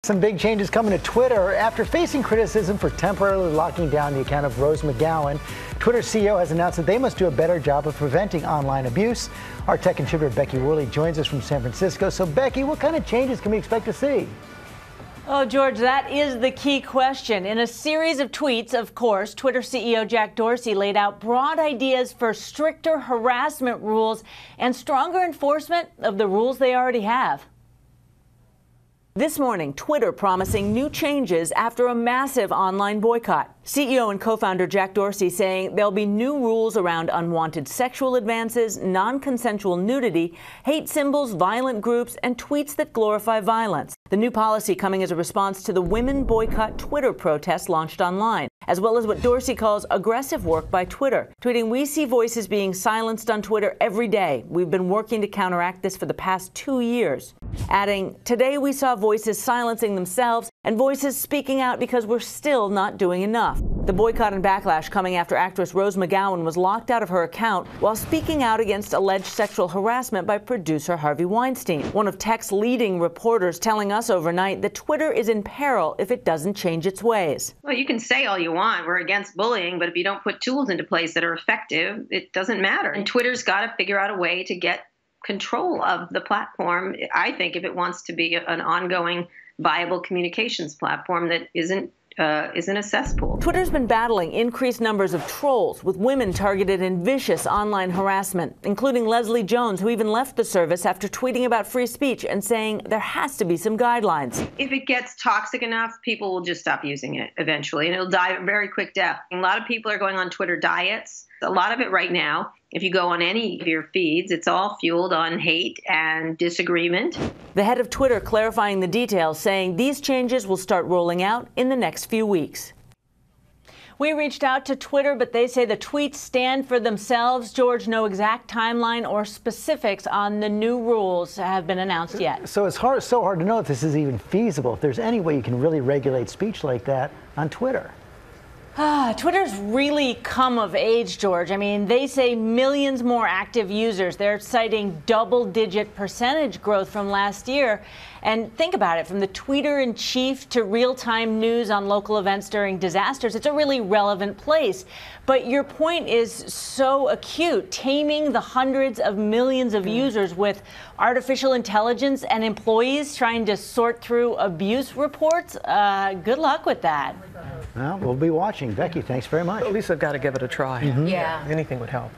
Some big changes coming to Twitter after facing criticism for temporarily locking down the account of Rose McGowan. Twitter CEO has announced that they must do a better job of preventing online abuse. Our tech contributor Becky Worley joins us from San Francisco. So Becky, what kind of changes can we expect to see? Oh, George, that is the key question. In a series of tweets, of course, Twitter CEO Jack Dorsey laid out broad ideas for stricter harassment rules and stronger enforcement of the rules they already have. This morning, Twitter promising new changes after a massive online boycott. CEO and co-founder Jack Dorsey saying there'll be new rules around unwanted sexual advances, non-consensual nudity, hate symbols, violent groups, and tweets that glorify violence. The new policy coming as a response to the Women Boycott Twitter protest launched online, as well as what Dorsey calls aggressive work by Twitter. Tweeting, "We see voices being silenced on Twitter every day. We've been working to counteract this for the past 2 years." Adding, "Today we saw voices silencing themselves and voices speaking out because we're still not doing enough." The boycott and backlash coming after actress Rose McGowan was locked out of her account while speaking out against alleged sexual harassment by producer Harvey Weinstein. One of tech's leading reporters telling us overnight that Twitter is in peril if it doesn't change its ways. Well, you can say all you want, we're against bullying, but if you don't put tools into place that are effective, it doesn't matter. And Twitter's got to figure out a way to get control of the platform, I think, if it wants to be an ongoing, viable communications platform that isn't a cesspool. Twitter's been battling increased numbers of trolls, with women targeted in vicious online harassment, including Leslie Jones, who even left the service after tweeting about free speech and saying there has to be some guidelines. If it gets toxic enough, people will just stop using it eventually, and it'll die a very quick death. A lot of people are going on Twitter diets. A lot of it right now, if you go on any of your feeds, it's all fueled on hate and disagreement. The head of Twitter clarifying the details, saying these changes will start rolling out in the next few weeks. We reached out to Twitter, but they say the tweets stand for themselves. George, no exact timeline or specifics on the new rules have been announced yet. So it's so hard to know if this is even feasible, if there's any way you can really regulate speech like that on Twitter. Twitter's really come of age, George. I mean, they say millions more active users. They're citing double-digit percentage growth from last year. And think about it, from the tweeter-in-chief to real-time news on local events during disasters, it's a really relevant place. But your point is so acute, taming the hundreds of millions of users with artificial intelligence and employees trying to sort through abuse reports. Good luck with that. Well, we'll be watching. Becky, thanks very much. At least they've got to give it a try. Yeah. Anything would help.